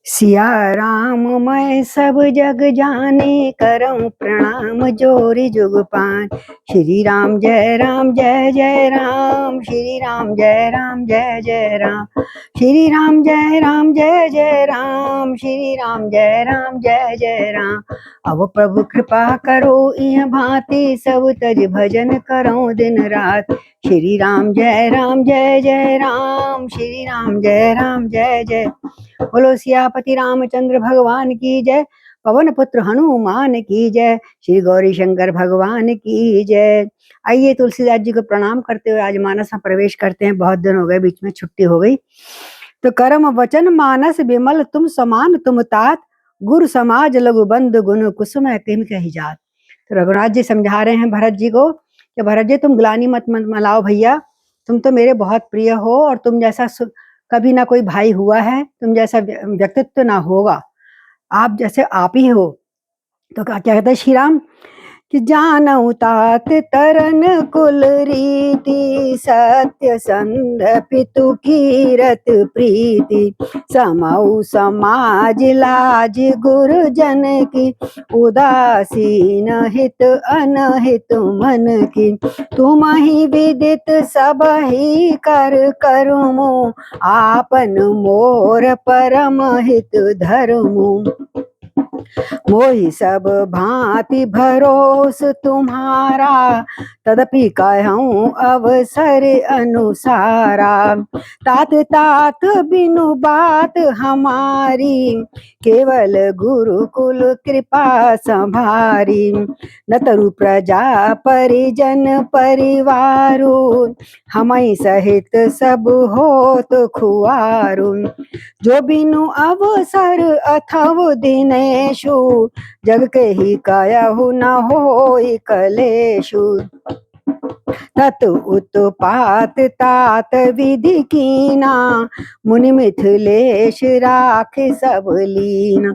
सिया राम मैं सब जग जाने, करऊं प्रणाम जोरी जुग पान। श्री राम जय जय राम, श्री राम जय जय राम, श्री राम जय राम, श्री राम जय जय राम। अब प्रभु कृपा करो इह भांति, सब तज भजन करो दिन रात। श्री राम जय जय राम, श्री राम जय जय। बोलो सियापति रामचंद्र भगवान की जय, पवन पुत्र हनुमान की जय, श्री गौरी शंकर भगवान की जय। आइए तुलसीदास जी को प्रणाम करते हुए आज मानस में प्रवेश करते हैं। बहुत दिन हो गए, बीच में छुट्टी हो गई। तो कर्म वचन मानस विमल तुम समान तुम तात, गुरु समाज लघु बंधु गुण कुसुम तिम कही जात। तो रघुनाथ जी समझा रहे हैं भरत जी को कि भरत जी तुम ग्लानि मत मलाओ भैया, तुम तो मेरे बहुत प्रिय हो और तुम जैसा कभी ना कोई भाई हुआ है, तुम जैसा व्यक्तित्व ना होगा, आप जैसे आप ही हो। तो क्या कहते हैं श्री राम कि जानऊ तात तरन कुल रीति, सत्य संध पितु कीरत प्रीति, समऊ समाज लाज गुरुजन की, उदासीन हित अनहित मन की, तुम ही विदित सब ही कर करुमु, आपन मोर परम हित धर्मु। मोहि सब भांति भरोस तुम्हारा, तदपि कहूँ अवसर अनुसारा, तात तात बिनु बात हमारी, केवल गुरुकुल कृपा संभारी, न तरु प्रजा परिजन परिवारु, हमई सहित सब होत खुआरु, जो बिनु अवसर अथव दिनेशु, जग के ही कायहु न होई कलेशु, तत उत्पात तात विधि कीना, मुनि मिथिलेश राख सब लीना,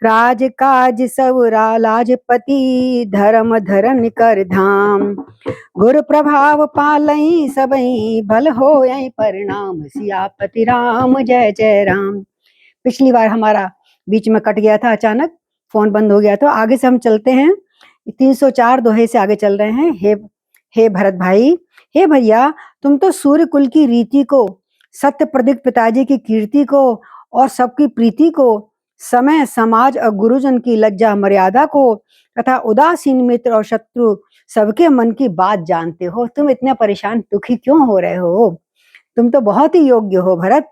राज काज सब राजपति, धर्म धरन कर धाम, गुरु प्रभाव पालई सबई, भल होय परिणाम। सियापति राम जय जय राम। पिछली बार हमारा बीच में कट गया था, अचानक फोन बंद हो गया। तो आगे से हम चलते हैं, 304 दोहे से आगे चल रहे हैं। हे भरत भाई, हे भैया, तुम तो सूर्य कुल की रीति को, सत्य प्रदीप पिताजी की कीर्ति को और सबकी प्रीति को, समय समाज और गुरुजन की लज्जा मर्यादा को, तथा उदासीन मित्र और शत्रु सबके मन की बात जानते हो। तुम इतने परेशान दुखी क्यों हो रहे हो? तुम तो बहुत ही योग्य हो भरत।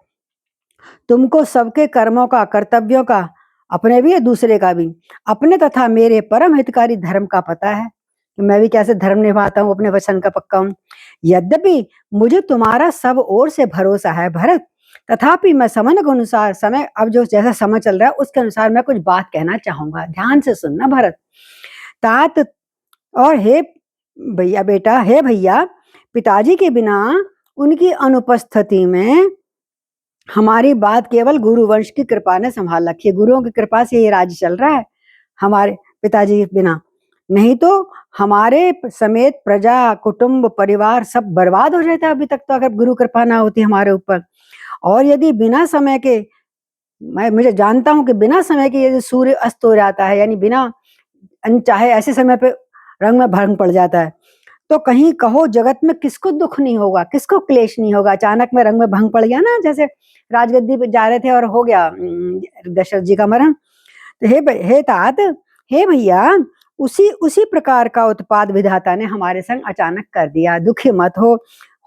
तुमको सबके कर्मों का, कर्तव्यों का, अपने भी दूसरे का भी, अपने तथा मेरे परम हितकारी धर्म का पता है कि मैं भी कैसे धर्म निभाता हूँ, अपने वचन का पक्का हूँ। यद्यपि मुझे तुम्हारा सब ओर से भरोसा है भरत, तथापि मैं समय के अनुसार, समय अब जो जैसा समय चल रहा है उसके अनुसार मैं कुछ बात कहना चाहूंगा। ध्यान से सुनना भरत। तात और हे भैया, बेटा, हे भैया, पिताजी के बिना उनकी अनुपस्थिति में हमारी बात केवल गुरु वंश की कृपा ने संभाल रखी है। गुरुओं की कृपा से ये राज्य चल रहा है हमारे पिताजी के बिना। नहीं तो हमारे समेत प्रजा, कुटुंब, परिवार सब बर्बाद हो जाता अभी तक तो, अगर गुरु कृपा ना होती हमारे ऊपर। और यदि बिना समय के, मुझे जानता हूं कि बिना समय के यदि सूर्य अस्त हो जाता है, यानी बिना अनचाहे ऐसे समय पे रंग में भंग पड़ जाता है, तो कहीं कहो जगत में किसको दुख नहीं होगा, किसको क्लेश नहीं होगा। अचानक में रंग में भंग पड़ गया ना, जैसे राजगद्दी पे जा रहे थे और हो गया दशरथ जी का मरण। तो हे तात, हे भैया, उसी प्रकार का उत्पाद विधाता ने हमारे संग अचानक कर दिया। दुखी मत हो,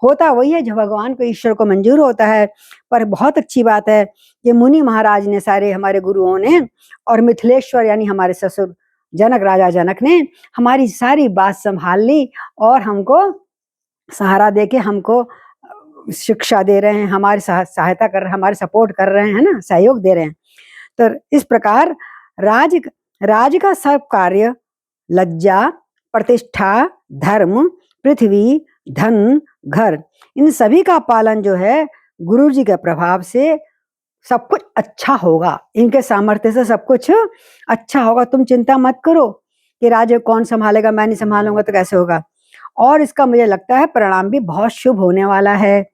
होता वही है जो भगवान को, ईश्वर को मंजूर होता है। पर बहुत अच्छी बात है कि मुनि महाराज ने, सारे हमारे गुरुओं ने, और मिथिलेश्वर यानी हमारे ससुर जनक, राजा जनक ने हमारी सारी बात संभाल ली और हमको सहारा देके हमको शिक्षा दे रहे हैं, हमारी सहायता कर रहे हैं, हमारे सपोर्ट कर रहे हैं ना, सहयोग दे रहे हैं। तो इस प्रकार राज का सब कार्य, लज्जा, प्रतिष्ठा, धर्म, पृथ्वी, धन, घर, इन सभी का पालन जो है गुरु जी के प्रभाव से सब कुछ अच्छा होगा। इनके सामर्थ्य से सब कुछ अच्छा होगा। तुम चिंता मत करो कि राज्य कौन संभालेगा, मैं नहीं संभालूंगा तो कैसे होगा। और इसका मुझे लगता है परिणाम भी बहुत शुभ होने वाला है।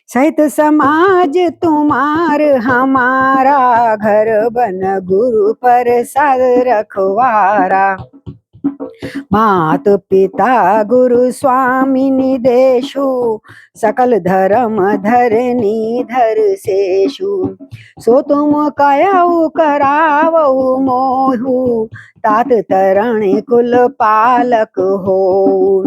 सहित समाज तुम्हार हमारा, घर बन गुरु प्रसाद रखवारा। मात पिता गुरु स्वामिनी देशु, सकल धर्म धरनी धर सेशु। सो तुम कयऊ करावऊ मोहु, तात तरण कुल पालक हो।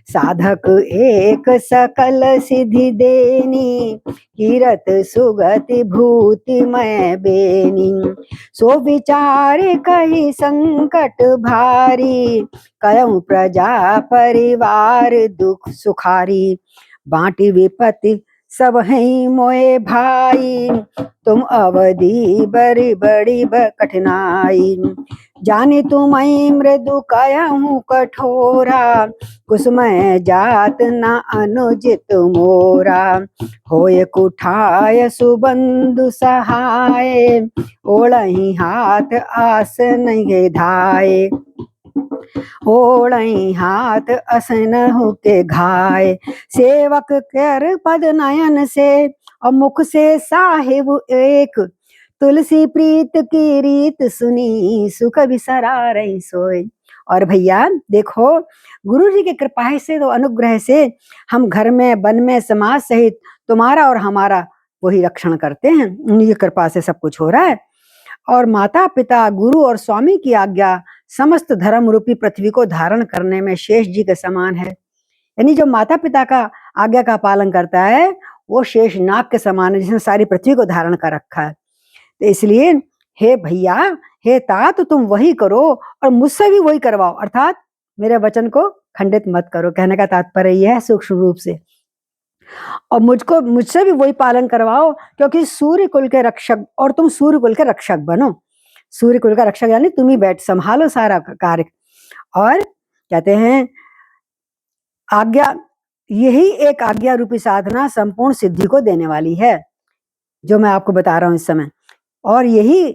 साधक एक सकल सिद्धि देनी, कीरत सुगति भूति मैं बेनी। सो विचार कही संकट भारी, कयऊ प्रजा परिवार दुख सुखारी। बांटी विपत्ति सब हैं मोए भाई, तुम अवधि बड़ी बड़ी कठिनाई। जाने तुम मृदु कयऊ कठोरा, कुसुमय जात न अनुजित मोरा। होय कुठाय सुबंधु सहाय, ओढ़ही हाथ आस नहीं धाय। ओढ़ई हाथ असन के घाय। सेवक कर पद नयन से, और मुख से साहिब एक। तुलसी प्रीत की रीत सुनी, सुख बिसरा रही सोए। और भैया देखो, गुरु जी के कृपा से, तो अनुग्रह से हम घर में वन में समाज सहित तुम्हारा और हमारा वही रक्षण करते हैं। उन्हीं की कृपा से सब कुछ हो रहा है। और माता पिता गुरु और स्वामी की आज्ञा समस्त धर्म रूपी पृथ्वी को धारण करने में शेष जी के समान है। यानी जो माता पिता का आज्ञा का पालन करता है, वो शेष नाग के समान है, जिसने सारी पृथ्वी को धारण कर रखा है। तो इसलिए हे भैया, हे तात, तुम वही करो और मुझसे भी वही करवाओ, अर्थात मेरे वचन को खंडित मत करो। कहने का तात्पर्य यह है सूक्ष्म रूप से। और मुझसे भी वही पालन करवाओ, क्योंकि सूर्य कुल के रक्षक, और तुम सूर्य कुल के रक्षक बनो। सूर्य कुल का रक्षक यानी तुम ही बैठ संभालो सारा कार्य। और कहते हैं आज्ञा, यही एक आज्ञा रूपी साधना संपूर्ण सिद्धि को देने वाली है, जो मैं आपको बता रहा हूं इस समय। और यही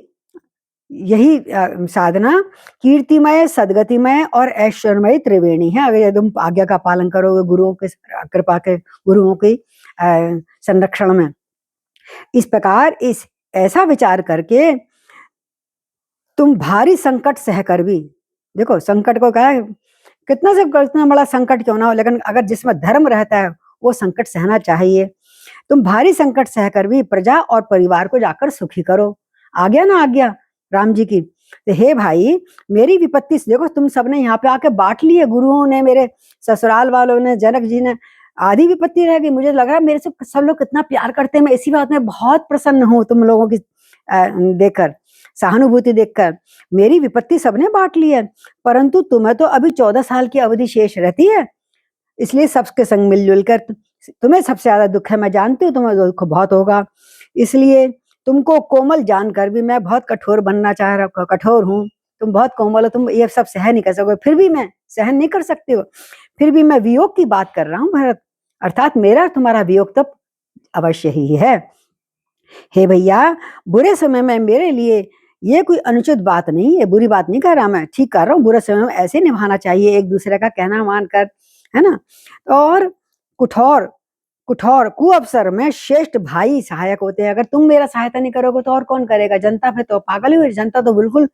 साधना कीर्तिमय, सदगतिमय और ऐश्वर्यमय त्रिवेणी है, अगर तुम आज्ञा का पालन करोगे गुरुओं के कृपा के, गुरुओं के संरक्षण में। इस प्रकार इस ऐसा विचार करके तुम भारी संकट सहकर भी, देखो संकट को क्या है, कितना बड़ा संकट क्यों ना हो, लेकिन अगर जिसमें धर्म रहता है वो संकट सहना चाहिए। तुम भारी संकट सहकर भी प्रजा और परिवार को जाकर सुखी करो। आ गया ना आज्ञा राम जी की। तो हे भाई, मेरी विपत्ति देखो, तुम सबने यहाँ पे आके बांट ली है, गुरुओं ने, मेरे ससुराल वालों ने, जनक जी ने। आधी विपत्ति रह गई। मुझे लग रहा है मेरे से सब लोग कितना प्यार करते हैं। मैं इसी बात में बहुत प्रसन्न हूँ, तुम लोगों की देखकर, सहानुभूति देखकर। मेरी विपत्ति सबने बांट ली है, परंतु तुम्हें तो अभी 14 साल की अवधि शेष रहती है। इसलिए सबके संग मिलजुल कर, तुम्हें सबसे ज्यादा दुख है, मैं जानती हूँ तुम्हें दुख बहुत होगा। इसलिए तुमको कोमल जानकर भी मैं बहुत कठोर बनना चाह रहा, कठोर हूँ। तुम बहुत कोमल हो, तुम ये सब सहन नहीं कर सकोगे, फिर भी मैं सहन नहीं कर सकती हो, फिर भी मैं वियोग की बात कर रहा हूँ भरत, अर्थात मेरा तुम्हारा वियोग तो अवश्य ही है। हे भैया, बुरे समय में मेरे लिए ये कोई अनुचित बात नहीं है, बुरी बात नहीं कर रहा मैं, ठीक कर रहा हूँ। बुरे समय में ऐसे निभाना चाहिए, एक दूसरे का कहना मानकर, है ना। और कुठौर कुअवसर में श्रेष्ठ भाई सहायक होते हैं। अगर तुम मेरा सहायता नहीं करोगे तो और कौन करेगा? जनता फिर तो पागल ही हुई। जनता तो बिल्कुल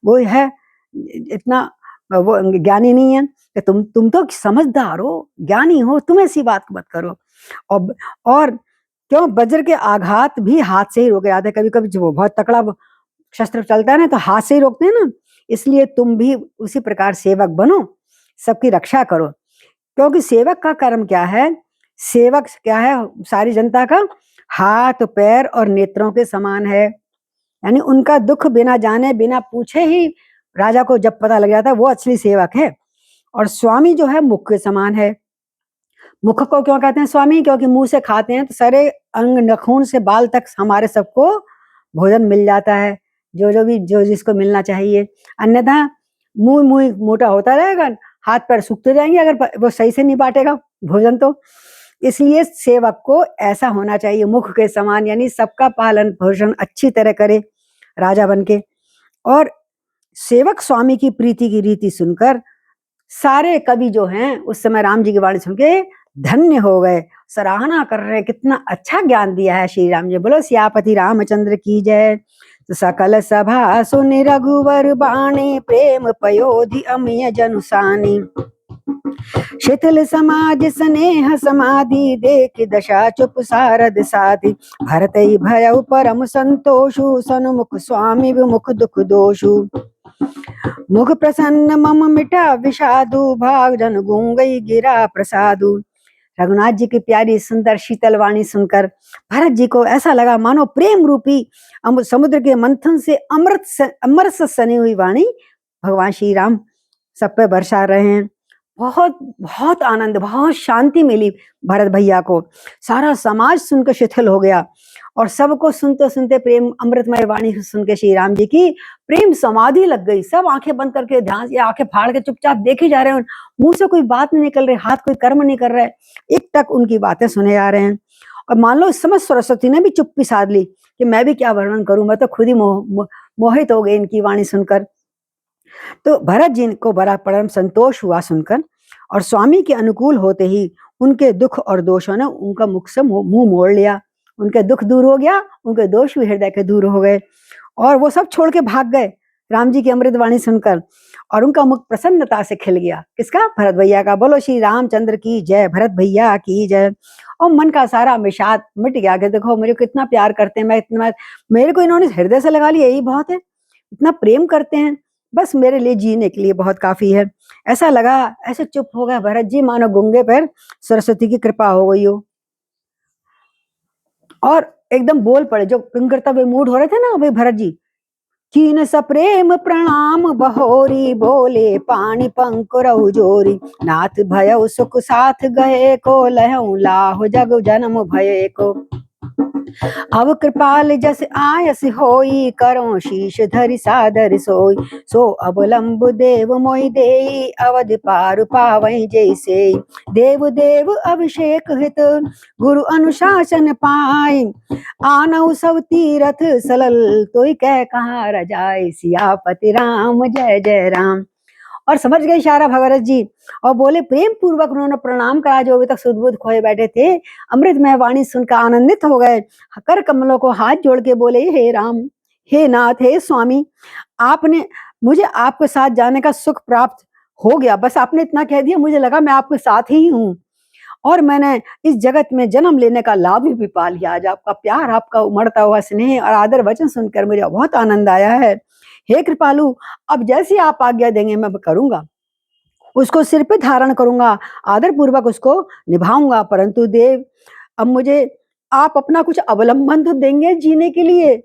वो है, इतना वो ज्ञानी नहीं है कि तुम तो समझदार हो, ज्ञानी हो, तुम ऐसी बात मत करो। और क्यों, वज्र के आघात भी हाथ से ही रोके जाते हैं। कभी कभी जो बहुत तकड़ा शस्त्र चलता है ना, तो हाथ से ही रोकते हैं ना। इसलिए तुम भी उसी प्रकार सेवक बनो, सबकी रक्षा करो। क्योंकि सेवक का कर्म क्या है? सेवक क्या है? सारी जनता का हाथ पैर और नेत्रों के समान है। यानी उनका दुख बिना जाने बिना पूछे ही राजा को जब पता लग जाता है, वो असली सेवक है। और स्वामी जो है मुख के समान है। मुख को क्यों कहते हैं स्वामी? क्योंकि मुंह से खाते हैं तो सारे अंग नखून से बाल तक हमारे सबको भोजन मिल जाता है, जो जिसको मिलना चाहिए। अन्यथा मुंह मोटा होता रहेगा, हाथ पैर सूखते जाएंगे अगर वो सही से नहीं बांटेगा भोजन तो। इसलिए सेवक को ऐसा होना चाहिए, मुख के समान, यानी सबका पालन पोषण अच्छी तरह करे राजा बनके। और सेवक स्वामी की प्रीति की रीति सुनकर सारे कवि जो हैं उस समय राम जी की वाणी सुन के धन्य हो गए, सराहना कर रहे, कितना अच्छा ज्ञान दिया है श्री राम जी। बोलो सियापति रामचंद्र की जय। तो सकल सभा सुनि रघुवर बाणी, प्रेम पयोधि अमिय जनुसानी। शिथिल समाज स्नेह समाधि, देख दशा चुप सारद साधि। भरत भयउ परम संतोषु, सन्मुख स्वामी विमुख दुख दोषु। मुख प्रसन्न मम मिटा विषादु, भाग जन गूंगई गिरा प्रसादु। रघुनाथ जी की प्यारी सुंदर शीतल वाणी सुनकर भरत जी को ऐसा लगा मानो प्रेम रूपी समुद्र के मंथन से अमृत से सनी हुई वाणी भगवान श्री राम सब पे बरसा रहे हैं। बहुत बहुत आनंद, बहुत शांति मिली भरत भैया को। सारा समाज सुनकर शिथिल हो गया और सबको सुनते सुनते प्रेम अमृतमय वाणी सुन के श्री राम जी की प्रेम समाधि लग गई। सब आंखें बंद करके ध्यान से आंखें फाड़ के चुपचाप देखे जा रहे हैं। मुंह से कोई बात नहीं निकल रही, हाथ कोई कर्म नहीं कर रहा है, एक टक उनकी बातें सुने जा रहे हैं। और मान लो इस समय सरस्वती ने भी चुप्पी साध ली कि मैं भी क्या वर्णन करूं, मैं तो खुद ही मोहित हो गई इनकी वाणी सुनकर। तो भरत जी को बड़ा परम संतोष हुआ सुनकर, और स्वामी के अनुकूल होते ही उनके दुख और दोषों ने उनका मुख से मुंह मोड़ लिया। उनके दुख दूर हो गया, उनके दोष भी हृदय के दूर हो गए और वो सब छोड़ के भाग गए राम जी की अमृतवाणी सुनकर। और उनका मुख प्रसन्नता से खिल गया। किसका? भरत भैया का। बोलो श्री रामचंद्र की जय, भरत भैया की जय। और मन का सारा विषाद मिट गया कि देखो मुझे कितना प्यार करते हैं, मैं इतना, मेरे को इन्होंने हृदय से लगा लिया, यही बहुत है। इतना प्रेम करते हैं, बस मेरे लिए जीने के लिए बहुत काफी है। ऐसा लगा, ऐसे चुप हो गया भरत जी मानो गूंगे पर सरस्वती की कृपा हो गई हो, और एकदम बोल पड़े। जो किंकरता मूड हो रहे थे ना भाई भरत जी, कीन सप्रेम प्रणाम बहोरी, बोले पानी पंकुरहु जोरी। नाथ भयउ सुख साथ गए को, लहऊ लाहु जग जन्म भये को। अब कृपाल जस आयस होई, करो शीश धरि सादर सोई। सो अवलंब देव मोहि देई, अवध पार पावई जैसे। देव देव अभिषेक हित, गुरु अनुशासन पाई। आनऊ सब तीरथ सलल, तोई कह कहाँ रजाई। सियापति राम जय जय राम। और समझ गए इशारा भगवत जी, और बोले प्रेम पूर्वक उन्होंने प्रणाम करा। जो अभी तक सुध-बुध खोए बैठे थे, अमृतमय वाणी सुनकर आनंदित हो गए। कर कमलों को हाथ जोड़ के बोले, हे राम, हे नाथ, हे स्वामी, आपने मुझे आपके साथ जाने का सुख प्राप्त हो गया। बस आपने इतना कह दिया, मुझे लगा मैं आपके साथ ही हूँ, और मैंने इस जगत में जन्म लेने का लाभ भी पा लिया। आज आपका प्यार, आपका उमड़ता हुआ स्नेह और आदर वचन सुनकर मुझे बहुत आनंद आया है। हे कृपालु, अब जैसी आप आज्ञा देंगे मैं करूंगा, उसको सिर पे धारण करूंगा, आदर पूर्वक उसको निभाऊंगा। परंतु देव, अब मुझे आप अपना कुछ अवलंबन तो देंगे जीने के लिए,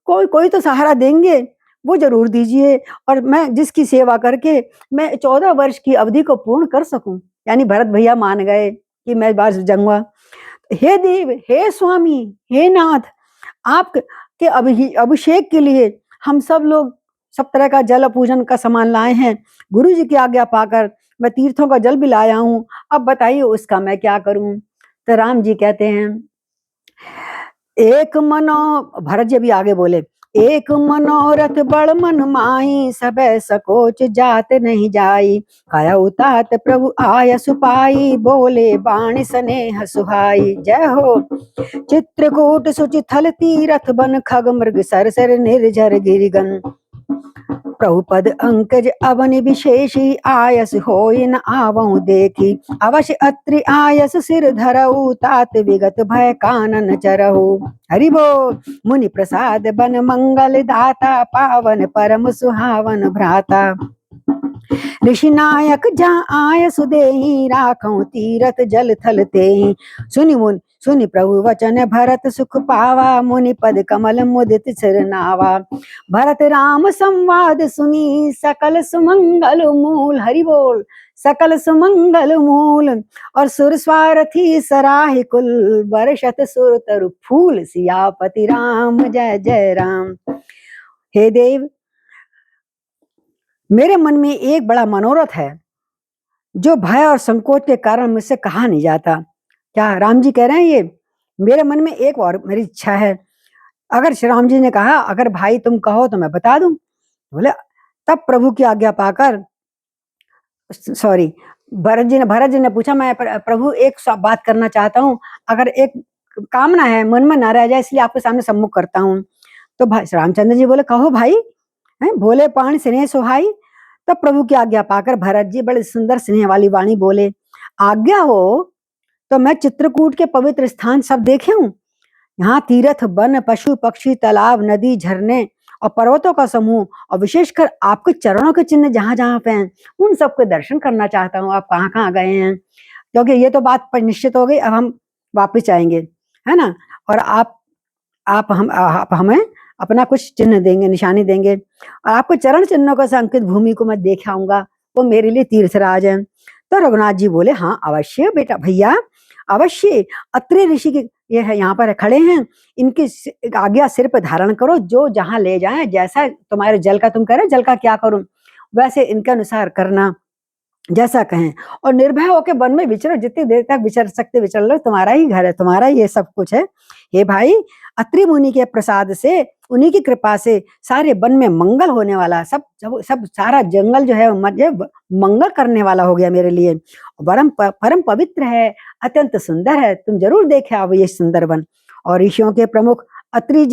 कोई तो सहारा देंगे, वो जरूर दीजिए, और मैं जिसकी सेवा करके मैं 14 वर्ष की अवधि को पूर्ण कर सकूं। यानी भरत भैया मान गए कि मैं बात जाऊंगा। हे देव, हे स्वामी, हे नाथ, आप के अभिषेक के लिए हम सब लोग सब तरह का जल पूजन का सामान लाए हैं। गुरु जी की आज्ञा पाकर मैं तीर्थों का जल भी लाया हूँ, अब बताइए उसका मैं क्या करूं। तो राम जी कहते हैं, एक मनो, भरत जी भी आगे बोले, एक मनोरथ बड़ मन माई, सबे सकोच जात नहीं जाई। काया उतात प्रभु आय सुपाई, बोले बाणी स्नेह सुहाई। जय हो। चित्रकूट सुचि थल तीरथ बन, खग मृग सरसर निर्झर गिरिगन। प्रभुपद अंकज अवनि विशेषी, आयस होई न आवहु देखी। अवश्य अत्रि आयस सिर धरऊ, तात विगत भय कानन चरहु। हरि बोल। मुनि प्रसाद बन मंगल दाता, पावन परम सुहावन भ्राता। ऋषि नायक जहाँ आय सुदेही, राखौ तीरथ जल थल तेहि। सुनि प्रभु वचन भरत सुख पावा, मुनि पद कमल मुदित सिर नावा। भरत राम संवाद सुनी, सकल सुमंगल मूल। हरि बोल। सकल सुमंगल मूल, और सुर स्वारथी सराहि कुल। बरसत सुर तरु फूल, सियापति राम जय जय राम। हे देव, मेरे मन में एक बड़ा मनोरथ है, जो भय और संकोच के कारण मुझसे कहा नहीं जाता। क्या राम जी कह रहे हैं? ये मेरे मन में एक और मेरी इच्छा है। अगर श्री राम जी ने कहा, अगर भाई तुम कहो तो मैं बता दूं। बोले तब प्रभु की आज्ञा पाकर, सॉरी, भरत जी ने पूछा, मैं प्रभु एक बात करना चाहता हूँ, अगर एक कामना है मन में ना रह जाए, इसलिए आपके सामने सम्मुख करता हूँ। तो भाई रामचंद्र जी बोले, कहो भाई। हैं, भोले पाण स्नेह सुहाई। तब प्रभु की आज्ञा पाकर भरत जी बड़े सुंदर स्नेह वाली वाणी बोले, आज्ञा हो तो मैं चित्रकूट के पवित्र स्थान सब देखे हूँ। यहाँ तीर्थ, वन, पशु पक्षी, तालाब, नदी, झरने और पर्वतों का समूह, और विशेषकर आपके चरणों के चिन्ह जहां जहां पे हैं, उन सबके दर्शन करना चाहता हूँ। आप कहाँ कहाँ गए हैं, क्योंकि ये तो बात निश्चित हो गई, अब हम वापिस आएंगे, है ना। और आप हमें अपना कुछ चिन्ह देंगे, निशानी देंगे, और आपको चरण चिन्हों का अंकित भूमि को मैं देख आऊंगा, वो मेरे लिए तीर्थराज है। तो रघुनाथ जी बोले, हाँ अवश्य बेटा, भैया अवश्य। अत्रि ऋषि के ये है, यहाँ पर खड़े हैं, इनकी आज्ञा सिर पर धारण करो, जो जहां ले जाए, जैसा तुम्हारे जल का तुम कह रहे, जल का क्या करूं, वैसे इनके अनुसार करना, जैसा कहें। और निर्भय होकर वन में विचरो, जितनी देर तक विचर सकते विचर लो, तुम्हारा ही घर है, तुम्हारा ये सब कुछ है। हे भाई, अत्रि मुनि के प्रसाद से, उन्हीं की कृपा से सारे वन में मंगल होने वाला, सब सारा जंगल जो है मंगल करने वाला हो गया मेरे लिए। परम पवित्र है, अत्यंत सुंदर है, तुम जरूर देखे आओ ये सुंदर वन। और ऋषियों के प्रमुख अत्रि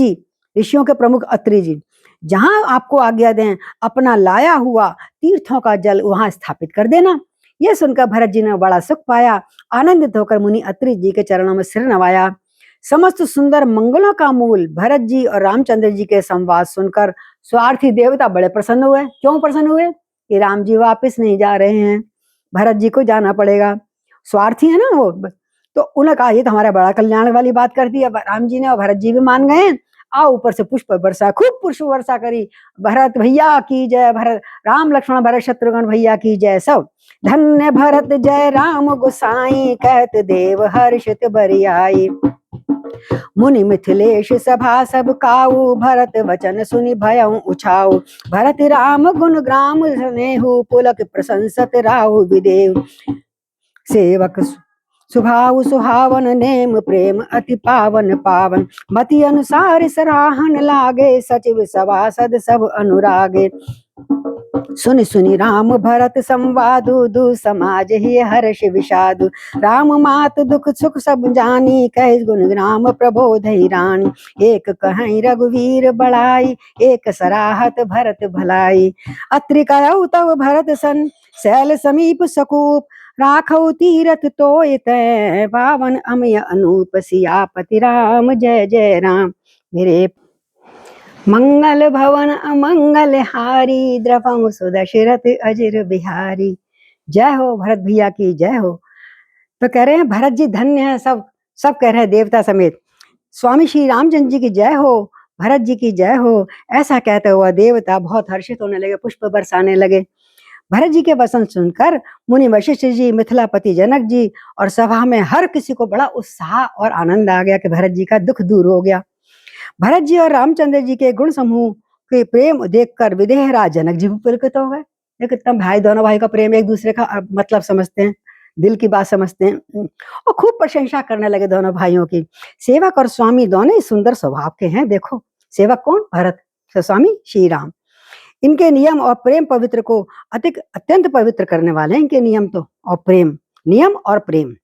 जी जहां आपको आज्ञा दें, अपना लाया हुआ तीर्थों का जल वहां स्थापित कर देना। यह सुनकर भरत जी ने बड़ा सुख पाया। आनंदित होकर मुनि अत्रि जी के चरणों में सिर नवाया। समस्त सुंदर मंगलों का मूल भरत जी और रामचंद्र जी के संवाद सुनकर स्वार्थी देवता बड़े प्रसन्न हुए। क्यों प्रसन्न हुए? कि राम जी वापस नहीं जा रहे हैं, भरत जी को जाना पड़ेगा। स्वार्थी है ना वो। तो उन्होंने कहा, ये तो हमारा बड़ा कल्याण वाली बात कर दी। अब राम जी ने और भरत जी भी मान गए। आओ ऊपर से पुष्प वर्षा, खूब पुष्प वर्षा करी। भरत भैया की जय, भरत राम लक्ष्मण भरत शत्रुघ्न भैया की जय। सब धन्य भरत जय राम गोसाई, कहत देव हर्षित बरियाई। मुनि मिथिलेश सभा सब काऊ, भरत वचन सुनि भयउ उछाऊ। भरत राम गुण ग्राम स्नेहु, पुलक प्रशंसत राहु विदेव। सेवक सुभाव सुहावन, नेम प्रेम अति पावन पावन। मति अनुसार सराहन लागे, सचिव सभासद सब अनुरागे। सुनि सुनि राम भरत संवादु, दु समाज ही हर्ष विषादु। राम मात दुख सुख सब जानी, कह गुण ग्राम प्रबोधि रानी। एक कहीं रघुवीर बड़ाई, एक सराहत भरत भलाई। अत्रि कहउ तव भरत सन, शैल समीप सकूप। राखौ तीरथ तोय तै, पावन अमय अनूप। सियापति राम जय जय राम। मेरे मंगल भवन अमंगल हारी, द्रवहु सुदशरथ अजिर बिहारी। जय हो भरत भैया की जय हो। तो कह रहे हैं भरत जी धन्य है, सब कह रहे हैं देवता समेत, स्वामी श्री रामचंद्र जी की जय हो, भरत जी की जय हो। ऐसा कहते हुआ देवता बहुत हर्षित होने लगे, पुष्प बरसाने लगे। भरत जी के वचन सुनकर मुनि वशिष्ठ जी, मिथिलापति जनक जी और सभा में हर किसी को बड़ा उत्साह और आनंद आ गया कि भरत जी का दुख दूर हो गया। भरत जी और रामचंद्र जी के गुण समूह के प्रेम देखकर विदेहराज जनक जी भी पुलकित हो गए। एक इतना भाई, दोनों भाई का प्रेम, एक दूसरे का मतलब समझते हैं, दिल की बात समझते हैं, और खूब प्रशंसा करने लगे दोनों भाइयों की। सेवक और स्वामी दोनों ही सुंदर स्वभाव के हैं। देखो सेवक कौन? भरत, स्वामी श्री राम। इनके नियम और प्रेम पवित्र को अत्यंत पवित्र करने वाले हैं। इनके नियम तो और प्रेम, नियम और प्रेम।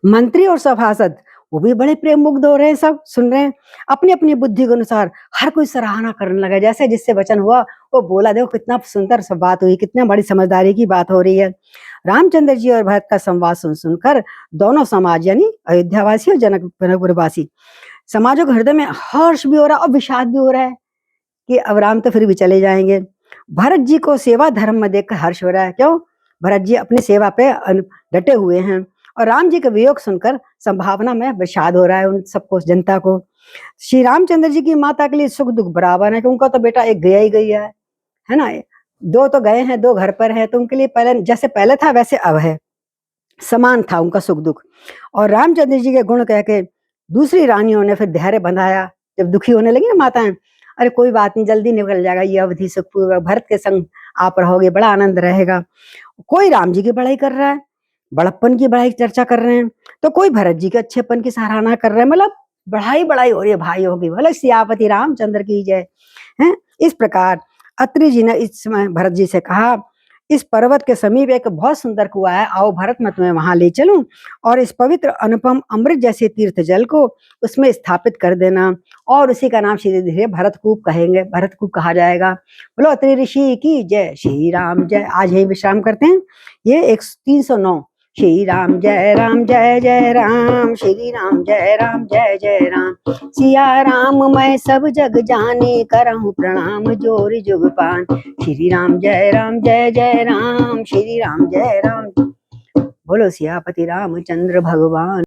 मंत्री और सभासद वो भी बड़े प्रेम मुग्ध हो रहे हैं, सब सुन रहे हैं। अपनी अपनी बुद्धि के अनुसार हर कोई सराहना करने लगा। जैसे जिससे वचन हुआ वो बोला। देखो कितना सुंदर सब बात हुई, कितना बड़ी समझदारी की बात हो रही है। रामचंद्र जी और भरत का संवाद सुनकर दोनों समाज यानी अयोध्यावासी और जनकपुरवासी समाजों के हृदय में हर्ष भी हो रहा है और विषाद भी हो रहा है कि अब राम तो फिर भी चले जाएंगे। भरत जी को सेवा धर्म में देखकर हर्ष हो रहा है। क्यों? भरत जी अपनी सेवा पे डटे हुए हैं। और राम जी का वियोग सुनकर संभावना में विषाद हो रहा है उन सबको, जनता को। श्री रामचंद्र जी की माता के लिए सुख दुख बराबर है, कि उनका तो बेटा एक गया ही गया है ना। दो तो गए हैं, दो घर पर है, तो उनके लिए पहले जैसे पहले था वैसे अब है, समान था उनका सुख दुख। और रामचंद्र जी के गुण कह के दूसरी रानियों ने फिर धैर्य बंधाया। जब दुखी होने लगी ना माताएं, अरे कोई बात नहीं, जल्दी निकल जाएगा ये अवधि, सुखपूर्वक भरत के संग आप रहोगे, बड़ा आनंद रहेगा। कोई राम जी की बड़ाई कर रहा है, बड़प्पन की बड़ाई चर्चा कर रहे हैं, तो कोई भरत जी के अच्छेपन की सराहना कर रहे हैं। मतलब बढ़ाई हो रही है भाइयों की। भले सियापति रामचंद्र की जय है। इस प्रकार अत्रि जी ने इस समय भरत जी से कहा, इस पर्वत के समीप एक बहुत सुंदर कुआं है, आओ भरत मैं तुम्हें वहां ले चलूं और इस पवित्र अनुपम अमृत जैसे तीर्थ जल को उसमें स्थापित कर देना और उसी का नाम धीरे धीरे भरतकूप कहेंगे, भरतकूप कहा जाएगा। बोलो अत्रि ऋषि की जय, श्री राम जय। आज यही विश्राम करते हैं। ये 309 श्री राम जय जय राम, श्री राम जय जय राम। सिया राम मैं सब जग जाने, करहूँ प्रणाम जोर जुग पान। श्री राम जय जय राम, श्री राम जय राम। बोलो सियापति रामचंद्र भगवान।